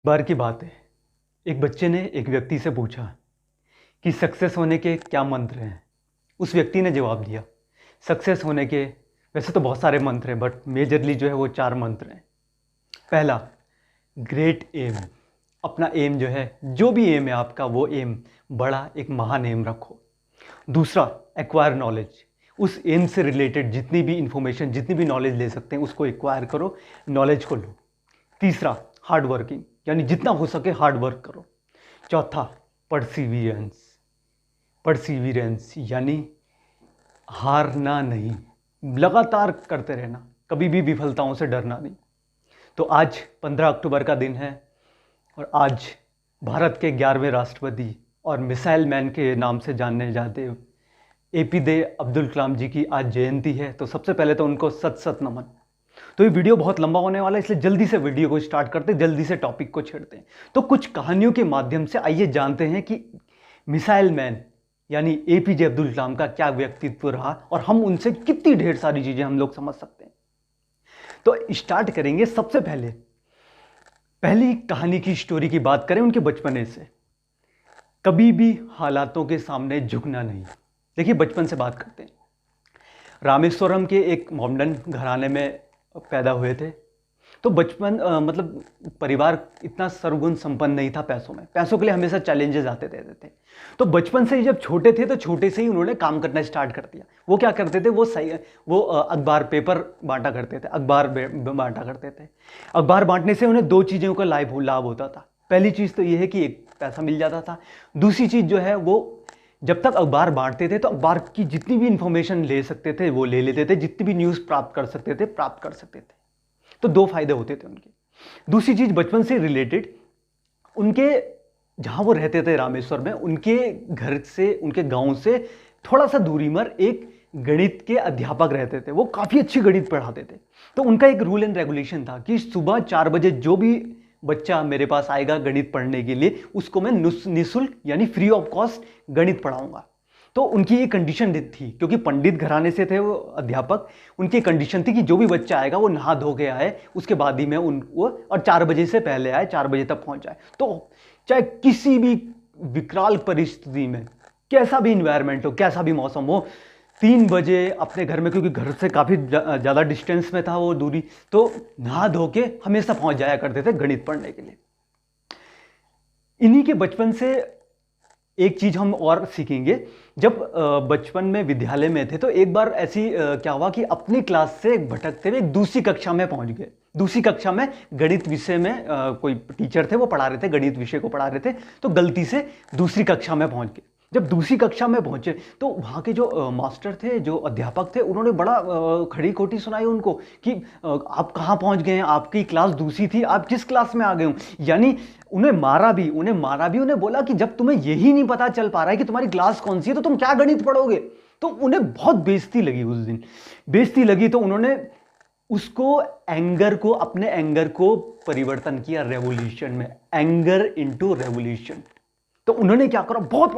बार की बात है। एक बच्चे ने एक व्यक्ति से पूछा कि सक्सेस होने के क्या मंत्र हैं। उस व्यक्ति ने जवाब दिया, सक्सेस होने के वैसे तो बहुत सारे मंत्र हैं, बट मेजरली जो है वो 4 मंत्र हैं। पहला, ग्रेट एम। अपना एम जो है, जो भी एम है आपका, वो एम बड़ा, एक महान एम रखो। दूसरा, एक्वायर नॉलेज। उस एम से रिलेटेड जितनी भी इंफॉर्मेशन, जितनी भी नॉलेज ले सकते हैं उसको एक्वायर करो, नॉलेज को लो। तीसरा, हार्ड वर्किंग, यानी जितना हो सके हार्ड वर्क करो। चौथा, परसिवियरेंस। परसिवियरेंस यानी हारना नहीं, लगातार करते रहना, कभी भी विफलताओं से डरना नहीं। तो आज 15 अक्टूबर का दिन है और आज भारत के 11वें राष्ट्रपति और मिसाइल मैन के नाम से जानने जाते APJ अब्दुल कलाम जी की आज जयंती है। तो सबसे पहले तो उनको सत सत नमन। तो ये वीडियो बहुत लंबा होने वाला है, इसलिए जल्दी से वीडियो को स्टार्ट करते हैं, जल्दी से टॉपिक को छेड़ते हैं। तो कुछ कहानियों के माध्यम से आइए जानते हैं कि मिसाइल मैन यानी APJ अब्दुल कलाम का क्या व्यक्तित्व रहा और हम उनसे कितनी ढेर सारी चीजें हम लोग समझ सकते हैं। तो स्टार्ट करेंगे। सबसे पहले पहली कहानी की स्टोरी की बात करें उनके बचपने से। कभी भी हालातों के सामने झुकना नहीं। देखिए, बचपन से बात करते हैं। रामेश्वरम के एक मॉडर्न घराने में पैदा हुए थे। तो बचपन मतलब परिवार इतना सर्वगुण संपन्न नहीं था। पैसों के लिए हमेशा चैलेंजेस आते रहते थे। तो बचपन से ही जब छोटे थे तो छोटे से ही उन्होंने काम करना स्टार्ट कर दिया। वो क्या करते थे, वो अखबार पेपर बांटा करते थे, अखबार बांटा करते थे। अखबार बांटने से उन्हें 2 चीज़ों का लाभ होता था। पहली चीज़ तो ये है कि एक पैसा मिल जाता था। दूसरी चीज़ जो है, वो जब तक अखबार बांटते थे तो अखबार की जितनी भी इंफॉर्मेशन ले सकते थे वो ले लेते थे, जितनी भी न्यूज़ प्राप्त कर सकते थे प्राप्त कर सकते थे। तो 2 फायदे होते थे उनके। दूसरी चीज, बचपन से रिलेटेड उनके जहां वो रहते थे रामेश्वर में, उनके घर से, उनके गांव से थोड़ा सा दूरी पर एक गणित के अध्यापक रहते थे। वो काफी अच्छी गणित पढ़ाते थे। तो उनका एक रूल एंड रेगुलेशन था कि सुबह 4 बजे जो भी बच्चा मेरे पास आएगा गणित पढ़ने के लिए, उसको मैं निःशुल्क यानी फ्री ऑफ कॉस्ट गणित पढ़ाऊंगा। तो उनकी ये कंडीशन थी, क्योंकि पंडित घराने से थे वो अध्यापक। उनकी कंडीशन थी कि जो भी बच्चा आएगा वो नहा धो के आए, उसके बाद ही मैं उनको, और 4 बजे से पहले आए, 4 बजे तक पहुंच जाए। तो चाहे किसी भी विकराल परिस्थिति में, कैसा भी इन्वायरमेंट हो, कैसा भी मौसम हो, 3 बजे अपने घर में, क्योंकि घर से काफ़ी ज़्यादा डिस्टेंस में था वो दूरी, तो नहा धो के हमेशा पहुंच जाया करते थे गणित पढ़ने के लिए। इन्हीं के बचपन से एक चीज हम और सीखेंगे। जब बचपन में विद्यालय में थे तो एक बार ऐसी क्या हुआ कि अपनी क्लास से भटकते हुए एक दूसरी कक्षा में पहुंच गए। दूसरी कक्षा में गणित विषय में कोई टीचर थे, वो पढ़ा रहे थे, गणित विषय को पढ़ा रहे थे। तो गलती से दूसरी कक्षा में पहुंच गए। जब दूसरी कक्षा में पहुंचे तो वहाँ के जो मास्टर थे, जो अध्यापक थे, उन्होंने बड़ा खड़ी खोटी सुनाई उनको कि आप कहाँ पहुंच गए हैं, आपकी क्लास दूसरी थी, आप किस क्लास में आ गए हो। यानी उन्हें मारा भी, उन्हें बोला कि जब तुम्हें यही नहीं पता चल पा रहा है कि तुम्हारी क्लास कौन सी है तो तुम क्या गणित पढ़ोगे। तो उन्हें बहुत बेइज्जती लगी उस दिन। बेइज्जती लगी तो उन्होंने उसको अपने एंगर को परिवर्तन किया रेवोल्यूशन में, एंगर इनटू रेवोल्यूशन। तो उन्होंने क्या करा, बहुत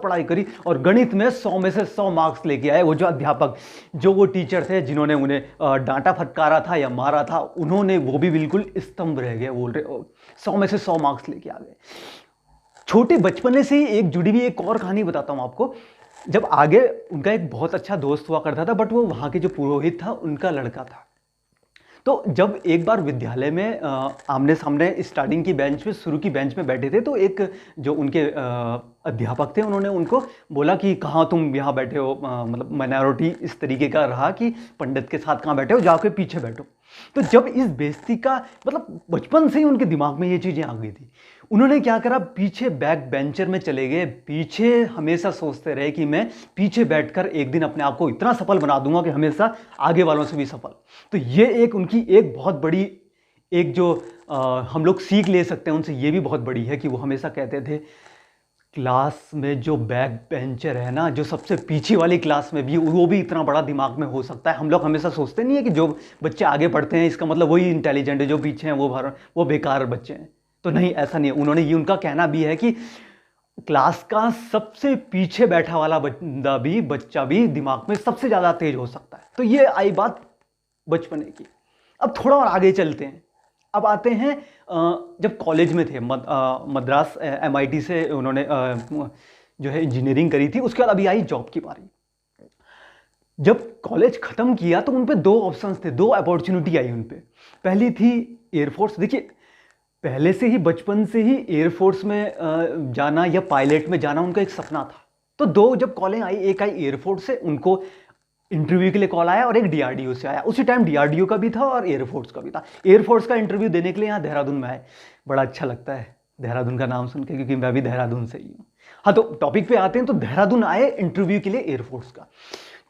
पढ़ाई करी और गणित में 100 में से 100 मार्क्स लेके आए। वो जो अध्यापक, जो वो टीचर थे जिन्होंने उन्हें डांटा फटकारा था या मारा था, उन्होंने, वो भी बिल्कुल स्तंभ रह गए, बोल रहे 100 में से 100 मार्क्स लेके आ गए। छोटे बचपने से ही एक जुड़ी हुई एक और कहानी बताता हूं आपको। जब आगे उनका एक बहुत अच्छा दोस्त हुआ करता था, बट वो वहां के जो पुरोहित था उनका लड़का था। तो जब एक बार विद्यालय में आमने सामने स्टार्टिंग की बेंच पे, शुरू की बेंच में बैठे थे, तो एक जो उनके अध्यापक थे उन्होंने उनको बोला कि कहाँ तुम यहाँ बैठे हो, मतलब माइनॉरिटी इस तरीके का रहा कि पंडित के साथ कहाँ बैठे हो, जाके पीछे बैठो। तो जब इस बेइज्जती का, मतलब बचपन से ही उनके दिमाग में ये चीज़ें आ गई थी, उन्होंने क्या करा, पीछे बैक बेंचर में चले गए। पीछे हमेशा सोचते रहे कि मैं पीछे बैठकर एक दिन अपने आप को इतना सफल बना दूंगा कि हमेशा आगे वालों से भी सफल। तो ये एक उनकी एक बहुत बड़ी, एक जो हम लोग सीख ले सकते हैं उनसे, ये भी बहुत बड़ी है कि वो हमेशा कहते थे, क्लास में जो बैक बेंचर है ना, जो सबसे पीछे वाली क्लास में भी, वो भी इतना बड़ा दिमाग में हो सकता है। हम लोग हमेशा सोचते नहीं है कि जो बच्चे आगे पढ़ते हैं इसका मतलब वही इंटेलिजेंट है, जो पीछे हैं वो बेकार बच्चे हैं। तो नहीं, ऐसा नहीं है। उन्होंने ये, उनका कहना भी है कि क्लास का सबसे पीछे बैठा वाला बच्चा भी दिमाग में सबसे ज्यादा तेज हो सकता है। तो ये आई बात बचपने की। अब थोड़ा और आगे चलते हैं। अब आते हैं जब कॉलेज में थे मद्रास MIT से उन्होंने जो है इंजीनियरिंग करी थी। उसके बाद अभी आई जॉब की बारी। जब कॉलेज खत्म किया तो उन पे दो ऑप्शंस थे, दो अपॉर्चुनिटी आई उन पे। पहली थी एयरफोर्स। देखिए पहले से ही बचपन से ही एयरफोर्स में जाना या पायलट में जाना उनका एक सपना था। तो दो जब कॉलें आई, एक आई एयरफोर्स से, उनको इंटरव्यू के लिए कॉल आया, और एक DRDO से आया। उसी टाइम DRDO का भी था और एयरफोर्स का भी था। एयरफोर्स का इंटरव्यू देने के लिए यहाँ देहरादून में आए। बड़ा अच्छा लगता है देहरादून का नाम सुन के, क्योंकि मैं भी देहरादून से ही हूँ। हाँ, तो टॉपिक पे आते हैं। तो देहरादून आए इंटरव्यू के लिए एयरफोर्स का।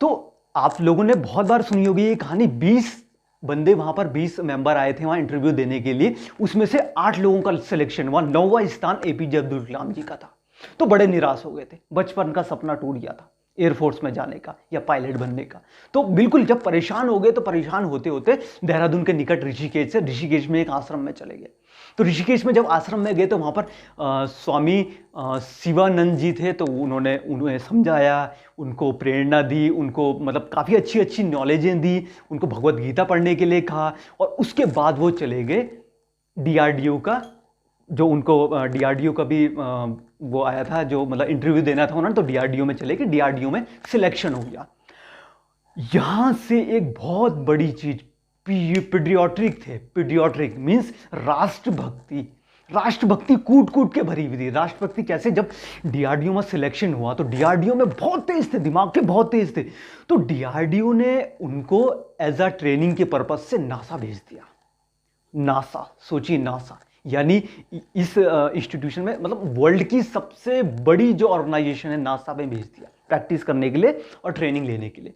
तो आप लोगों ने बहुत बार सुनी होगी ये कहानी। 20 बंदे वहां पर, 20 मेंबर आए थे वहां इंटरव्यू देने के लिए। उसमें से 8 लोगों का सिलेक्शन हुआ। 9वां स्थान APJ अब्दुल कलाम जी का था। तो बड़े निराश हो गए थे, बचपन का सपना टूट गया था एयरफोर्स में जाने का या पायलट बनने का। तो बिल्कुल जब परेशान हो गए, तो परेशान होते होते देहरादून के निकट ऋषिकेश में एक आश्रम में चले गए। तो ऋषिकेश में जब आश्रम में गए तो वहाँ पर स्वामी शिवानंद जी थे। तो उन्होंने उन्हें समझाया, उनको प्रेरणा दी, उनको मतलब काफ़ी अच्छी अच्छी नॉलेजें दी, उनको भगवत गीता पढ़ने के लिए कहा। और उसके बाद वो चले गए DRDO का, जो उनको DRDO का भी वो आया था, जो मतलब इंटरव्यू देना था उन्होंने। तो DRDO में चले गए, DRDO में सिलेक्शन हो गया। यहाँ से एक बहुत बड़ी चीज, पेट्रियोटिक थे। पेट्रियोटिक मीन्स राष्ट्रभक्ति। राष्ट्रभक्ति कूट कूट के भरी हुई थी। राष्ट्रभक्ति कैसे? जब DRDO में सिलेक्शन हुआ तो DRDO में बहुत तेज थे, दिमाग के बहुत तेज थे। तो DRDO ने उनको एज अ ट्रेनिंग के पर्पज से नासा भेज दिया। नासा, सोचिए नासा, यानी इस इंस्टीट्यूशन में, मतलब वर्ल्ड की सबसे बड़ी जो ऑर्गेनाइजेशन है, नासा में भेज दिया प्रैक्टिस करने के लिए और ट्रेनिंग लेने के लिए।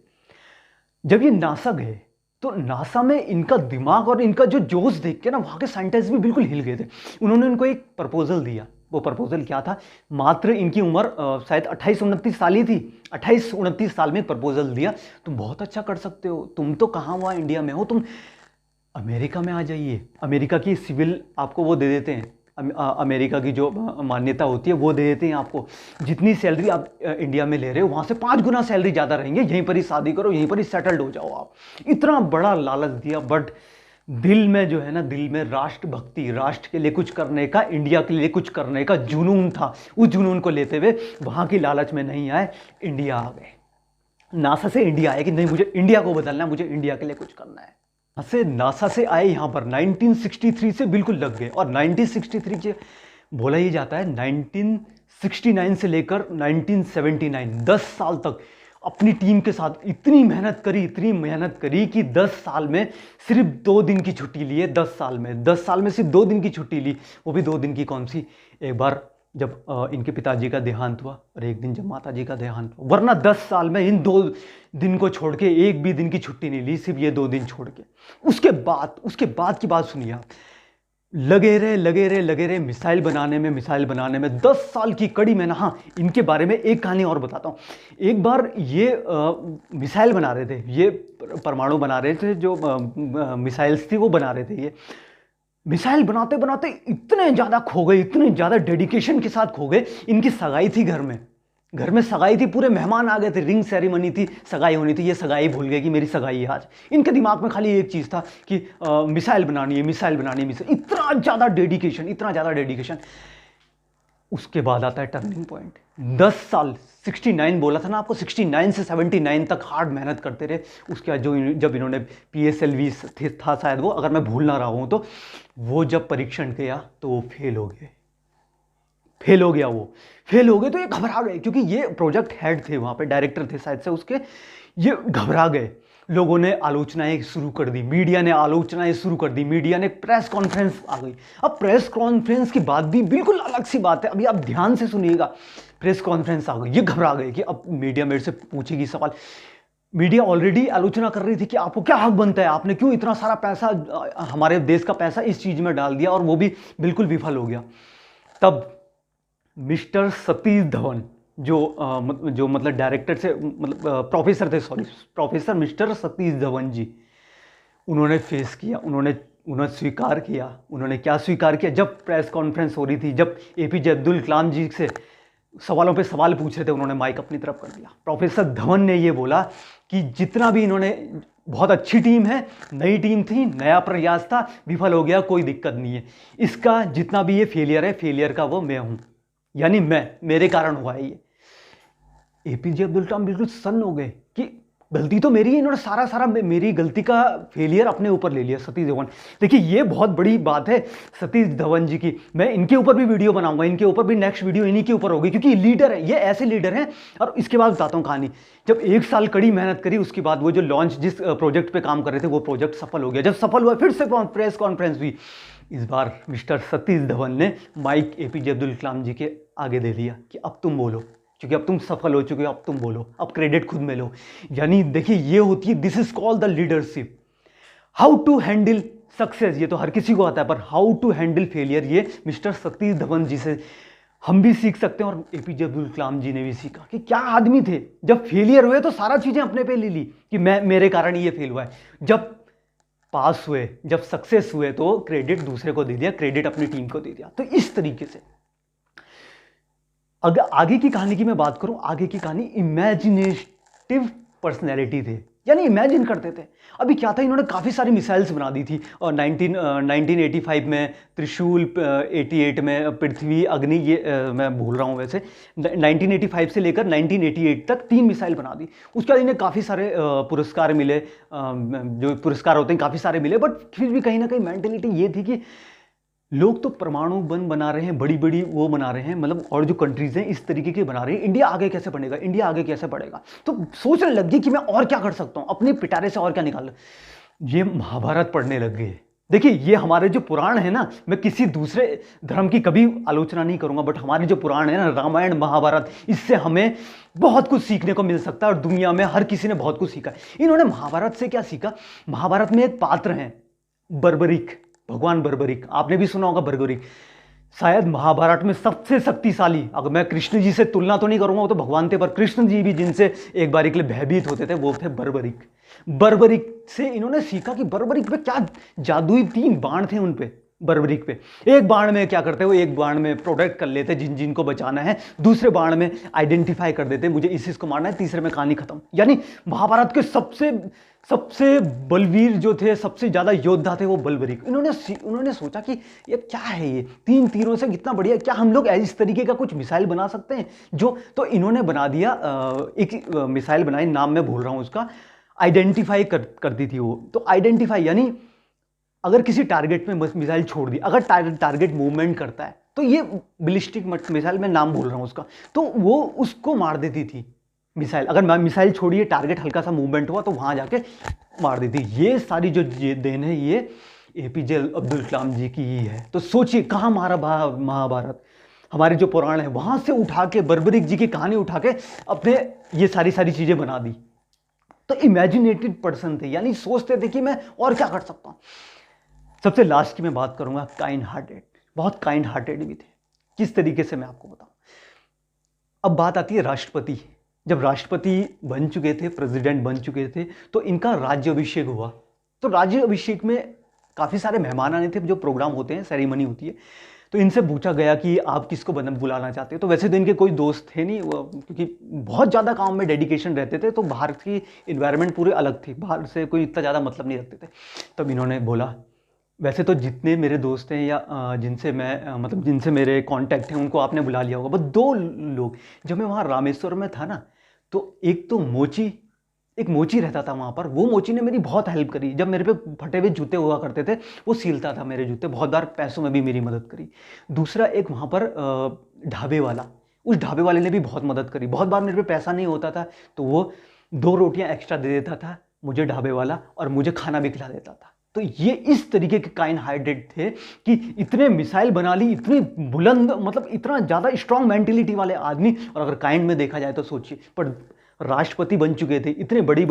जब ये नासा गए तो नासा में इनका दिमाग और इनका जो जोश देख के ना वहाँ के साइंटिस्ट भी बिल्कुल हिल गए थे। उन्होंने इनको एक प्रपोजल दिया। वो प्रपोजल क्या था? मात्र इनकी उम्र शायद 28-29 साल ही थी। 28-29 साल में प्रपोजल दिया, तुम बहुत अच्छा कर सकते हो, तुम तो कहाँ हुआ इंडिया में हो, तुम अमेरिका में आ जाइए। अमेरिका की सिविल आपको वो दे देते हैं, अमेरिका की जो मान्यता होती है वो दे देते हैं आपको। जितनी सैलरी आप इंडिया में ले रहे हो वहाँ से 5 गुना सैलरी ज़्यादा रहेंगे। यहीं पर ही शादी करो, यहीं पर ही सेटल्ड हो जाओ आप। इतना बड़ा लालच दिया। बट दिल में जो है ना, दिल में राष्ट्रभक्ति, राष्ट्र के लिए कुछ करने का, इंडिया के लिए कुछ करने का जुनून था। उस जुनून को लेते हुए वहाँ की लालच में नहीं आए, इंडिया आ गए। नासा से इंडिया आए कि नहीं, मुझे इंडिया को बदलना है, मुझे इंडिया के लिए कुछ करना है। नासा से आए यहाँ पर 1963 से बिल्कुल लग गए। और 1963 से बोला ही जाता है 1969 से लेकर 1979, 10 साल तक अपनी टीम के साथ इतनी मेहनत करी कि 10 साल में सिर्फ 2 दिन की छुट्टी ली है। 10 साल में सिर्फ 2 दिन की छुट्टी ली। वो भी 2 दिन की कौन सी? एक बार जब इनके पिताजी का देहांत हुआ और एक दिन जब माता जी का देहांत हुआ। वरना 10 साल में इन 2 दिन को छोड़ के एक भी दिन की छुट्टी नहीं ली, सिर्फ ये 2 दिन छोड़ के। उसके बाद की बात सुनिए आप। लगे रहे मिसाइल बनाने में 10 साल की कड़ी मेहनत। हाँ, इनके बारे में एक कहानी और बताता हूँ। एक बार ये मिसाइल बना रहे थे, ये परमाणु बना रहे थे, जो मिसाइल्स थी वो बना रहे थे। ये मिसाइल बनाते बनाते इतने ज़्यादा खो गए, इतने ज़्यादा डेडिकेशन के साथ खो गए। इनकी सगाई थी घर में सगाई थी, पूरे मेहमान आ गए थे, रिंग सेरेमनी थी, सगाई होनी थी। ये सगाई भूल गए कि मेरी सगाई है आज। इनके दिमाग में खाली एक चीज़ था कि मिसाइल बनानी है। इतना ज़्यादा डेडिकेशन। उसके बाद आता है टर्निंग पॉइंट। 10 साल, 69 बोला था ना आपको, 69 से 79 तक हार्ड मेहनत करते रहे। उसके बाद जब इन्होंने PSLV था शायद वो, अगर मैं भूल ना रहा हूँ तो, वो जब परीक्षण किया तो वो फेल हो गए। तो ये घबरा गए, क्योंकि ये प्रोजेक्ट हेड थे वहाँ पे, डायरेक्टर थे शायद से उसके। ये घबरा गए। लोगों ने आलोचनाएं शुरू कर दी, मीडिया ने मीडिया ने प्रेस कॉन्फ्रेंस आ गई। अब प्रेस कॉन्फ्रेंस की बात भी बिल्कुल अलग सी बात है, अभी आप ध्यान से सुनिएगा। प्रेस कॉन्फ्रेंस आ गई, ये घबरा गए कि अब मीडिया मेरे से पूछेगी सवाल। मीडिया ऑलरेडी आलोचना कर रही थी कि आपको क्या हक बनता है, आपने क्यों इतना सारा पैसा, हमारे देश का पैसा इस चीज में डाल दिया, और वो भी बिल्कुल विफल हो गया। तब मिस्टर सतीश धवन, जो मतलब डायरेक्टर से, मतलब प्रोफेसर मिस्टर सतीश धवन जी, उन्होंने फेस किया, उन्होंने स्वीकार किया। उन्होंने क्या स्वीकार किया? जब प्रेस कॉन्फ्रेंस हो रही थी, जब APJ अब्दुल कलाम जी से सवालों पे सवाल पूछ रहे थे, उन्होंने माइक अपनी तरफ कर दिया। प्रोफेसर धवन ने ये बोला कि जितना भी इन्होंने, बहुत अच्छी टीम है, नई टीम थी, नया प्रयास था, विफल हो गया, कोई दिक्कत नहीं है, इसका जितना भी ये फेलियर है, फेलियर का वो मैं हूं, यानी मेरे कारण हुआ है ये। एपीजे अब्दुल कलाम बिल्कुल सन्न हो गए कि गलती तो मेरी है, इन्होंने सारा सारा मेरी गलती का फेलियर अपने ऊपर ले लिया। सतीश धवन, देखिए ये बहुत बड़ी बात है सतीश धवन जी की। मैं इनके ऊपर भी वीडियो बनाऊंगा, इनके ऊपर भी नेक्स्ट वीडियो इन्हीं के ऊपर होगी, क्योंकि लीडर है, ये ऐसे लीडर हैं। और इसके बाद बताता हूँ कहानी। जब 1 साल कड़ी मेहनत करी, उसके बाद वो जो लॉन्च, जिस प्रोजेक्ट पे काम कर रहे थे, वो प्रोजेक्ट सफल हो गया। जब सफल हुआ, फिर से प्रेस कॉन्फ्रेंस हुई। इस बार मिस्टर सतीश धवन ने माइक एपीजे अब्दुल कलाम जी के आगे दे दिया कि अब तुम बोलो, क्योंकि अब तुम सफल हो चुके हो, अब तुम बोलो, अब क्रेडिट खुद में लो। यानी देखिए ये होती है, this is called the leadership. How to handle success, ये तो हर किसी को आता है, पर हाउ टू हैंडल फेलियर, ये मिस्टर सतीश धवन जी से हम भी सीख सकते हैं। और एपीजे अब्दुल कलाम जी ने भी सीखा कि क्या आदमी थे। जब फेलियर हुए तो सारा चीजें अपने पे ले ली कि मेरे कारण ये फेल हुआ है। जब पास हुए, जब सक्सेस हुए, तो क्रेडिट दूसरे को दे दिया, क्रेडिट अपनी टीम को दे दिया। तो इस तरीके से अगर आगे की कहानी की मैं बात करूं, आगे की कहानी इमेजिनेटिव पर्सनैलिटी थे, यानी इमेजिन करते थे। अभी क्या था, इन्होंने काफ़ी सारी मिसाइल्स बना दी थी। और 1985 में त्रिशूल, 88 में पृथ्वी, अग्नि, ये मैं भूल रहा हूँ वैसे, 1985 से लेकर 1988 तक 3 मिसाइल बना दी। उसके बाद इन्हें काफ़ी सारे पुरस्कार मिले, जो पुरस्कार होते हैं काफ़ी सारे मिले। बट फिर भी कहीं ना कहीं मेंटेलिटी ये थी कि लोग तो परमाणु बम बना रहे हैं, बड़ी बड़ी वो बना रहे हैं, मतलब और जो कंट्रीज हैं इस तरीके के बना रही है, इंडिया आगे कैसे बढ़ेगा, इंडिया आगे कैसे बढ़ेगा। तो सोचने लग गई कि मैं और क्या कर सकता हूं, अपने पिटारे से और क्या निकाल। ये महाभारत पढ़ने लग गए। देखिए ये हमारे जो पुराण है ना, मैं किसी दूसरे धर्म की कभी आलोचना नहीं करूंगा, बट हमारे जो पुराण है ना, रामायण महाभारत, इससे हमें बहुत कुछ सीखने को मिल सकता है। और दुनिया में हर किसी ने बहुत कुछ सीखा। इन्होंने महाभारत से क्या सीखा, महाभारत में एक पात्र है बर्बरीक, भगवान बर्बरीक, आपने भी सुना होगा बर्बरीक, शायद महाभारत में सबसे शक्तिशाली। अगर मैं कृष्ण जी से तुलना तो नहीं करूंगा, वो तो भगवान थे, पर कृष्ण जी भी जिनसे एक बार के लिए भयभीत होते थे, वो थे बर्बरीक। बर्बरीक से इन्होंने सीखा कि बर्बरीक पे क्या जादुई 3 बाण थे उन पे, बर्बरीक पे। एक बाण में क्या करते, वो एक बाण में प्रोटेक्ट कर लेते जिन जिन को बचाना है, दूसरे बाण में आइडेंटिफाई कर देते मुझे इस को मारना है, तीसरे में कहानी खत्म। यानी महाभारत के सबसे बलवीर जो थे, सबसे ज्यादा योद्धा थे, वो बर्बरीक। उन्होंने सोचा कि ये क्या है, ये 3 तीरों से कितना बढ़िया, क्या हम लोग इस तरीके का कुछ मिसाइल बना सकते हैं जो। तो इन्होंने बना दिया, एक मिसाइल बनाई, नाम मैं भूल रहा हूं उसका, आइडेंटिफाई कर दी थी वो। तो आइडेंटिफाई यानी अगर किसी टारगेट में मिसाइल छोड़ दी, अगर टारगेट मूवमेंट करता है, तो ये बैलिस्टिक मिसाइल, मैं नाम भूल रहा हूं उसका, तो वो उसको मार देती थी मिसाइल। अगर मिसाइल छोड़िए, टारगेट हल्का सा मूवमेंट हुआ तो वहां जाके मार देती। ये सारी जो देन है, ये एपीजे अब्दुल कलाम जी की ही है। तो सोचिए कहाँ महाभारत, हमारे जो पुराण है, वहां से उठा के बर्बरीक जी की कहानी उठा के अपने ये सारी चीजें बना दी। तो इमेजिनेटिव पर्सन थे, यानी सोचते थे कि मैं और क्या कर सकता हूं। सबसे लास्ट की मैं बात करूंगा, काइंड हार्टेड, बहुत काइंड हार्टेड भी थे। किस तरीके से मैं आपको बताऊं। अब बात आती है राष्ट्रपति। जब राष्ट्रपति बन चुके थे, प्रेसिडेंट बन चुके थे, तो इनका राज्य अभिषेक हुआ। तो राज्य अभिषेक में काफी सारे मेहमान आने थे, जो प्रोग्राम होते हैं, सेरेमनी होती है। तो इनसे पूछा गया कि आप किसको बुलाना चाहते हो। तो वैसे तो इनके कोई दोस्त थे नहीं, क्योंकि बहुत ज़्यादा काम में डेडिकेशन रहते थे, तो बाहर की इन्वायरमेंट पूरे अलग थी, बाहर से कोई इतना ज़्यादा मतलब नहीं रखते थे। तब इन्होंने बोला, वैसे तो जितने मेरे दोस्त हैं या जिनसे मैं मतलब जिनसे मेरे कांटेक्ट हैं, उनको आपने बुला लिया होगा, बस 2 लोग। जब मैं वहाँ रामेश्वर में था ना, तो एक तो एक मोची रहता था वहाँ पर। वो मोची ने मेरी बहुत हेल्प करी। जब मेरे पे फटे हुए जूते हुआ करते थे, वो सीलता था मेरे जूते, बहुत बार पैसों में भी मेरी मदद करी। दूसरा एक वहाँ पर ढाबे वाला, उस ढाबे वाले ने भी बहुत मदद करी। बहुत बार मेरे पे पैसा नहीं होता था, तो वो 2 रोटियाँ एक्स्ट्रा दे देता था मुझे ढाबे वाला, और मुझे खाना भी खिला देता था। तो ये इस तरीके के काइंड हार्टेड थे कि इतने मिसाइल बना ली, इतनी बुलंद, मतलब इतना ज़्यादा स्ट्रांग मेंटेलिटी वाले आदमी। और अगर काइंड में देखा जाए तो सोचिए, पर राष्ट्रपति बन चुके थे, इतने बड़ी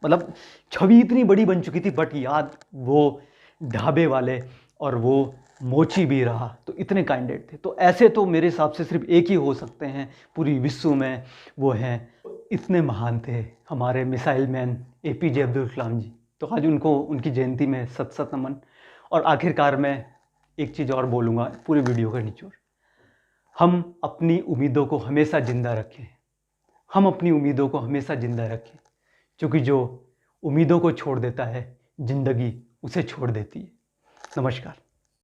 मतलब छवि इतनी बड़ी बन चुकी थी, बट याद वो ढाबे वाले और वो मोची भी रहा। तो इतने काइंडेड थे। तो ऐसे तो मेरे हिसाब से सिर्फ एक ही हो सकते हैं पूरी विश्व में, वो हैं, इतने महान थे हमारे missile man APJ Abdul Kalam जी। तो आज उनकी जयंती में सत नमन। और आखिरकार मैं एक चीज़ और बोलूँगा पूरे वीडियो का निचोड़, हम अपनी उम्मीदों को हमेशा ज़िंदा रखें। हम अपनी उम्मीदों को हमेशा ज़िंदा रखें, क्योंकि जो उम्मीदों को छोड़ देता है, ज़िंदगी उसे छोड़ देती है। नमस्कार।